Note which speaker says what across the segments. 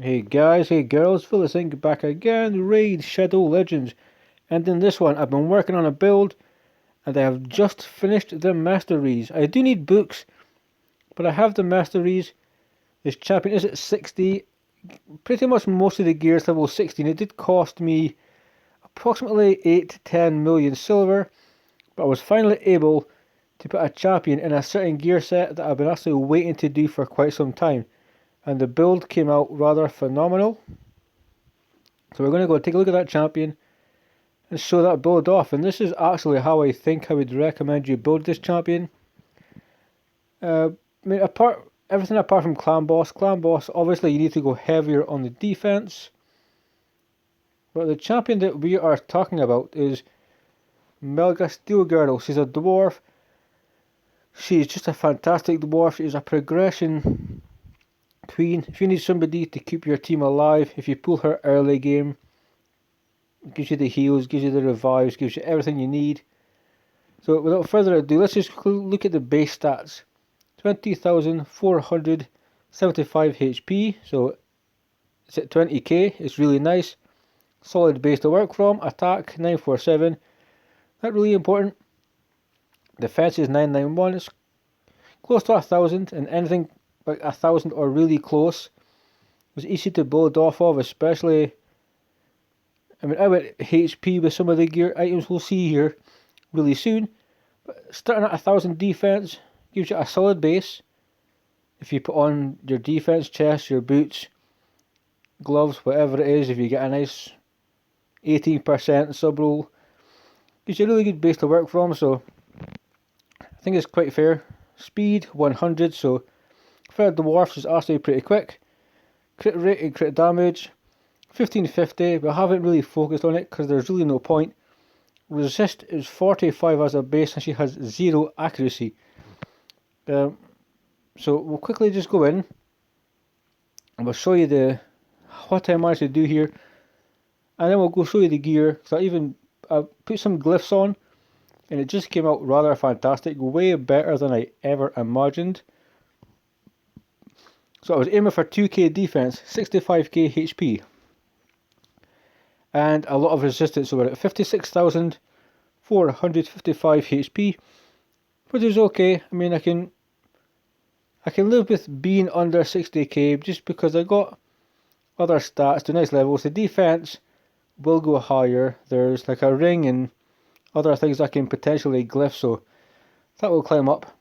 Speaker 1: Hey guys, hey girls, Vilisink back again, Raid Shadow Legends. And in this one, I've been working on a build, and I have just finished the masteries. I do need books, but I have the masteries. This champion is at 60, pretty much most of the gear is level 16. It did cost me approximately 8 to 10 million silver, but I was finally able to put a champion in a certain gear set that I've been actually waiting to do for quite some time. And the build came out rather phenomenal. So we're going to go take a look at that champion and show that build off. And this is actually how I think I would recommend you build this champion. I mean, everything apart from clan boss. Clan boss, obviously you need to go heavier on the defense. But the champion that we are talking about is Melga Steelgirdle. She's a dwarf. She's just a fantastic dwarf. She's a progression queen. If you need somebody to keep your team alive, if you pull her early game, gives you the heals, gives you the revives, gives you everything you need. So without further ado, let's just look at the base stats. 20,475 HP, so it's at 20k, it's really nice. Solid base to work from. Attack 947, not really important. Defense is 991, it's close to 1,000, and anything like 1,000 or really close was easy to build off of, especially, I mean, I went HP with some of the gear items we'll see here really soon. But starting at 1,000 defense gives you a solid base. If you put on your defense chest, your boots, gloves, whatever it is, if you get a nice 18% sub roll, gives you a really good base to work from. So I think it's quite fair. Speed 100, so for dwarfs is actually pretty quick. Crit rate and crit damage 1550, but I haven't really focused on it because there's really no point. Resist is 45 as a base, and she has 0 accuracy. So we'll quickly just go in and we'll show you what I managed to do here, and then we'll go show you the gear. So I put some glyphs on, and it just came out rather fantastic, way better than I ever imagined. So I was aiming for 2k defense, 65k HP, and a lot of resistance. So we're at 56,455 HP, which is okay. I mean, I can live with being under 60k just because I got other stats to nice levels. The defense will go higher. There's like a ring and other things I can potentially glyph, so that will climb up.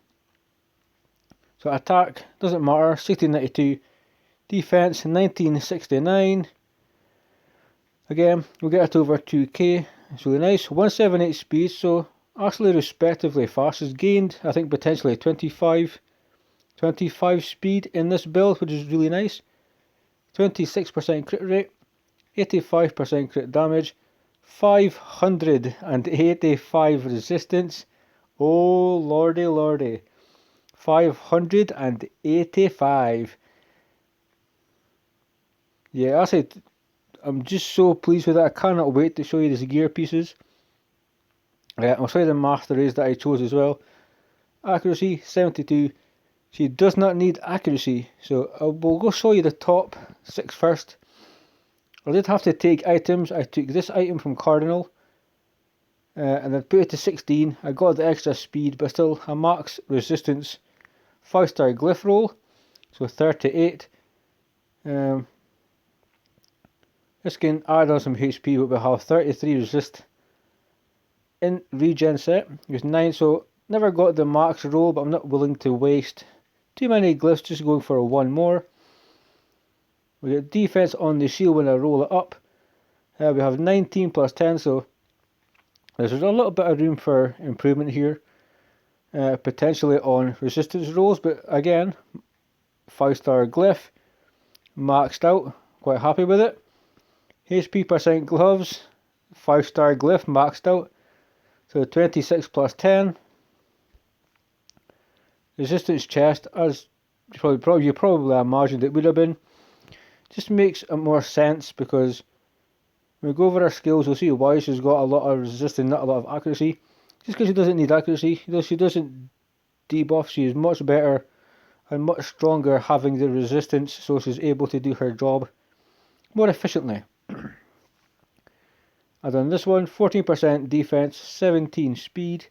Speaker 1: So attack doesn't matter, 1692. Defense 1969. Again, we'll get it over 2k. It's really nice. 178 speed, so actually respectively fast. It's gained, I think, potentially 25 speed in this build, which is really nice. 26% crit rate, 85% crit damage, 585 resistance. Oh lordy lordy, 585. Yeah, I'm just so pleased with that. I cannot wait to show you these gear pieces. I'll show you the masteries that I chose as well. Accuracy 72. She does not need accuracy, so we'll go show you the top 6 first. I did have to take items. I took this item from Cardinal, and then put it to 16. I got the extra speed, but still a max resistance 5-star glyph roll, so 38. This can add on some HP, but we'll have 33 resist in regen set. It was 9, so never got the max roll, but I'm not willing to waste too many glyphs, just going for one more. We get defense on the shield when I roll it up. We have 19 plus 10, so there's a little bit of room for improvement here. Potentially on resistance rolls, but again, 5-star glyph, maxed out, quite happy with it. HP percent gloves, 5-star glyph, maxed out, so 26 plus 10. Resistance chest, as you probably imagined it would have been. Just makes more sense because when we go over her skills, we'll see why she's got a lot of resistance, not a lot of accuracy. Just because she doesn't need accuracy, she doesn't debuff. She is much better and much stronger having the resistance, so she's able to do her job more efficiently. I've done this one, 14% defense, 17 speed.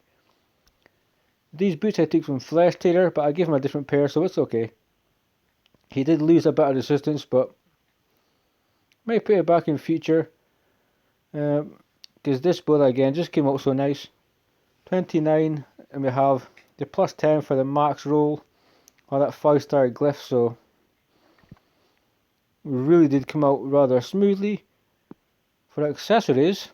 Speaker 1: These boots I took from Flesh Tailor, but I gave him a different pair, so it's okay. He did lose a bit of resistance, but might put it back in future. Because this build again just came out so nice. 29, and we have the plus 10 for the max roll on that 5-star glyph, so really did come out rather smoothly. For accessories,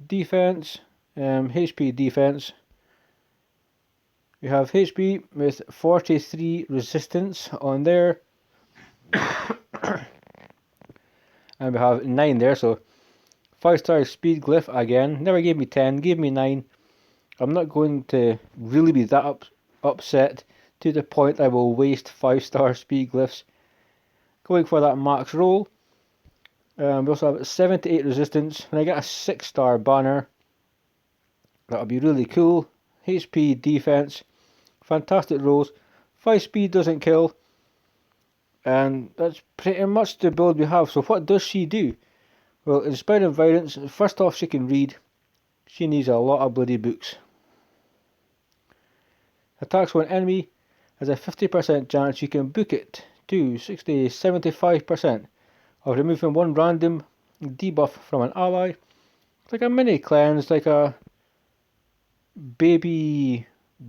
Speaker 1: defense, HP defense, we have HP with 43 resistance on there, and we have 9 there, so 5-star speed glyph again, never gave me 10, gave me 9. I'm not going to really be that upset to the point I will waste 5-star speed glyphs. Going for that max roll. We also have 78 resistance. When I get a 6-star banner, that'll be really cool. HP defense, fantastic rolls. 5 speed doesn't kill, and that's pretty much the build we have. So what does she do? Well, in spite of violence, first off, she can read. She needs a lot of bloody books. Attacks one enemy has a 50% chance you can book it to 75% of removing one random debuff from an ally. It's like a mini cleanse, like a baby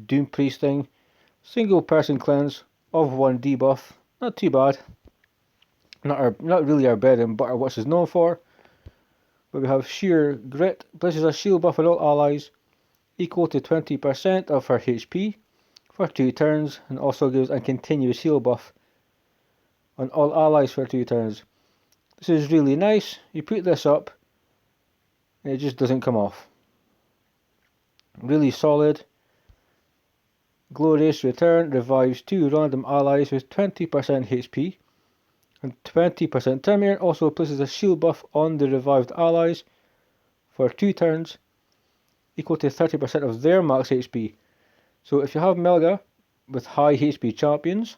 Speaker 1: Doom Priest thing. Single person cleanse of one debuff. Not too bad. Not really our bread and butter, what she's known for. But we have Sheer Grit, places a shield buff on all allies equal to 20% of her HP for 2 turns, and also gives a continuous heal buff on all allies for 2 turns. This is really nice. You put this up and it just doesn't come off. Really solid. Glorious Return revives 2 random allies with 20% HP and 20% turn meter. Also places a shield buff on the revived allies for 2 turns equal to 30% of their max HP. So if you have Melga with high HP champions,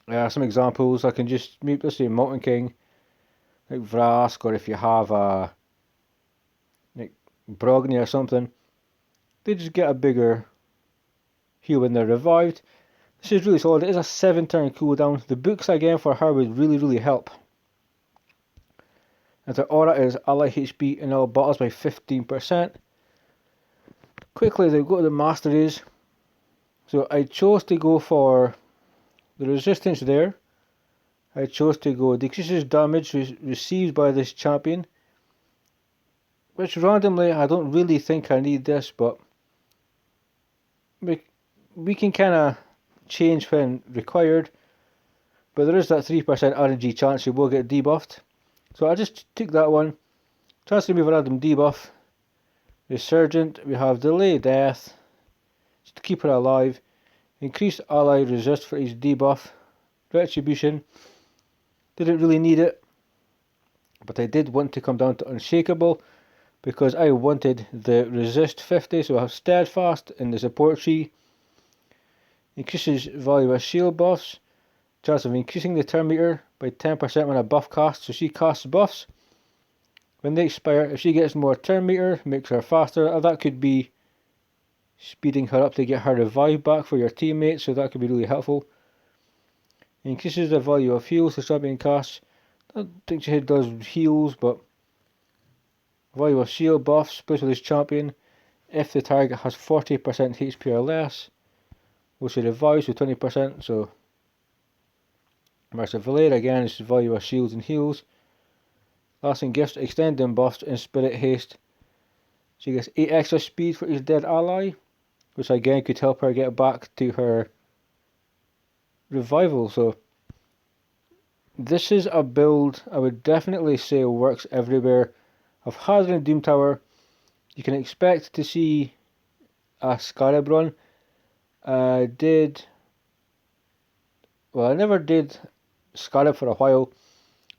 Speaker 1: some examples, I can just, let's say Mountain King, like Vrask, or if you have like Brogni or something, they just get a bigger heal when they're revived. This is really solid. It is a 7-turn cooldown. The books again for her would really help. And her aura is ally HP in all battles by 15%. Quickly, they go to the masteries. So I chose to go for the resistance there. I chose to go decreases damage received by this champion, which randomly I don't really think I need this, but we can kind of change when required. But there is that 3% RNG chance you will get debuffed. So I just took that one. Chance to remove a random debuff. Resurgent, we have Delay Death, just to keep her alive. Increased ally resist for each debuff. Retribution, didn't really need it, but I did want to come down to Unshakable because I wanted the resist 50, so I have Steadfast in the support tree. Increases value of shield buffs, chance of increasing the turn meter by 10% when a buff casts, so she casts buffs. When they expire, if she gets more turn meter, makes her faster. That could be speeding her up to get her revive back for your teammates, so that could be really helpful. Increases the value of heals the champion casts. I don't think she does heals, but value of shield buffs placed with this champion. If the target has 40% HP or less, will she revives with 20%, so Mercer Valera again is value of shields and heals. Lasting gifts, extending buffs and spirit haste. She gets 8 extra speed for each dead ally, which again could help her get back to her revival. So this is a build I would definitely say works everywhere. I've had it in Doom Tower. You can expect to see a Scarab run. I never did Scarab for a while.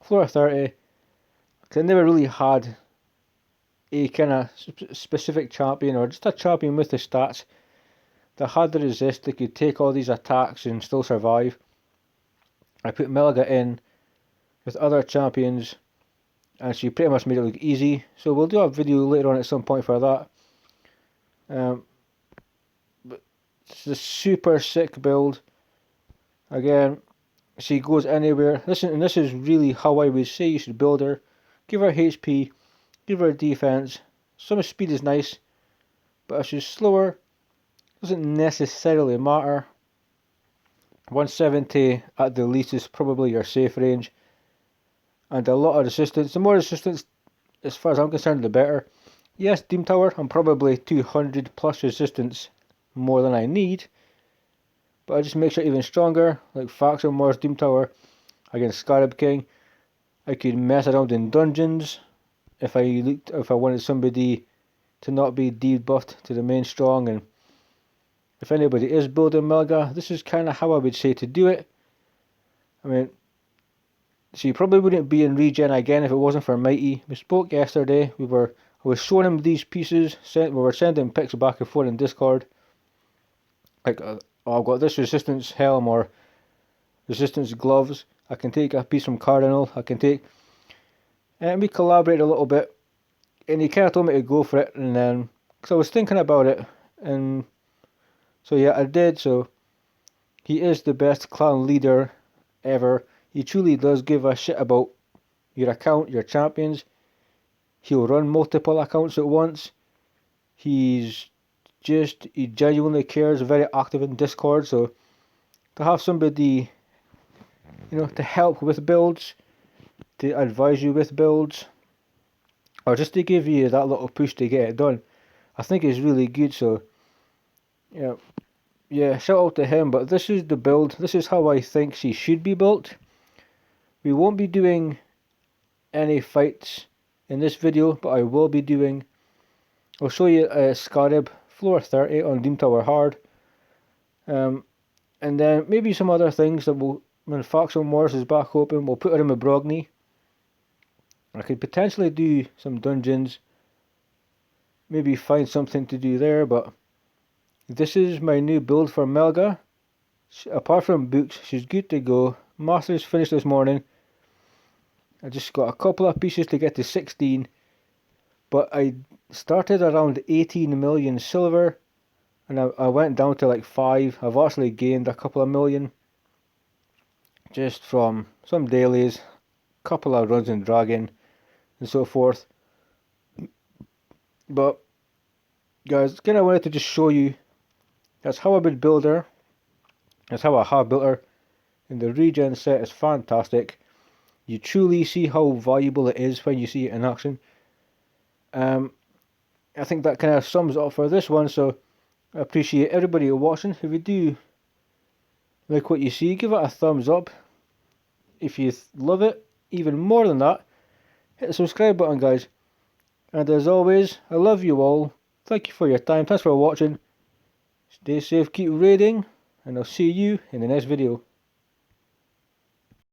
Speaker 1: Floor 30. I never really had a kind of specific champion, or just a champion with the stats that had the resist that could take all these attacks and still survive. I put Melga in with other champions, and she pretty much made it look easy. So we'll do a video later on at some point for that. But it's a super sick build. Again, she goes anywhere. Listen, and this is really how I would say you should build her. Give her HP, give her defense. Some speed is nice, but if she's slower, doesn't necessarily matter. 170 at the least is probably your safe range. And a lot of resistance. The more resistance, as far as I'm concerned, the better. Yes, Doom Tower, I'm probably 200 plus resistance more than I need. But I just make her even stronger, like Faction Wars Doom Tower against Scarab King. I could mess around in dungeons if I wanted somebody to not be debuffed to the main strong. And if anybody is building Melga, this is kind of how I would say to do it. I mean, she probably wouldn't be in regen again if it wasn't for Mighty. We spoke yesterday. I was showing him these pieces. We were sending pics back and forth in Discord. Like, oh, I've got this resistance helm or resistance gloves. I can take a piece from Cardinal. I can take, and we collaborated a little bit. And he kind of told me to go for it, and then because I was thinking about it, and so yeah, I did. So he is the best clan leader ever. He truly does give a shit about your account, your champions. He'll run multiple accounts at once. He genuinely cares, very active in Discord. So to have somebody, to help with builds, to advise you with builds, or just to give you that little push to get it done, I think is really good. So yeah, shout out to him. But this is the build. This is how I think she should be built. We won't be doing any fights in this video, but I will be doing, I'll show you Scarab floor 30 on Doom Tower hard, and then maybe some other things that when Faction Wars is back open, we'll put her in with Brogni. I could potentially do some dungeons, maybe find something to do there, but this is my new build for Melga. Apart from books, she's good to go. Masters finished this morning. I just got a couple of pieces to get to 16, but I started around 18 million silver, and I went down to like 5. I've actually gained a couple of million just from some dailies, couple of runs in Dragon, and so forth. But guys, kind of wanted to just show you that's how I would build her. That's how I have built her. And the regen set is fantastic. You truly see how valuable it is when you see it in action. I think that kind of sums it up for this one. So I appreciate everybody watching. If you do like what you see, give it a thumbs up. If you love it even more than that, hit the subscribe button, guys. And as always, I love you all. Thank you for your time. Thanks for watching. Stay safe, keep raiding, and I'll see you in the next video.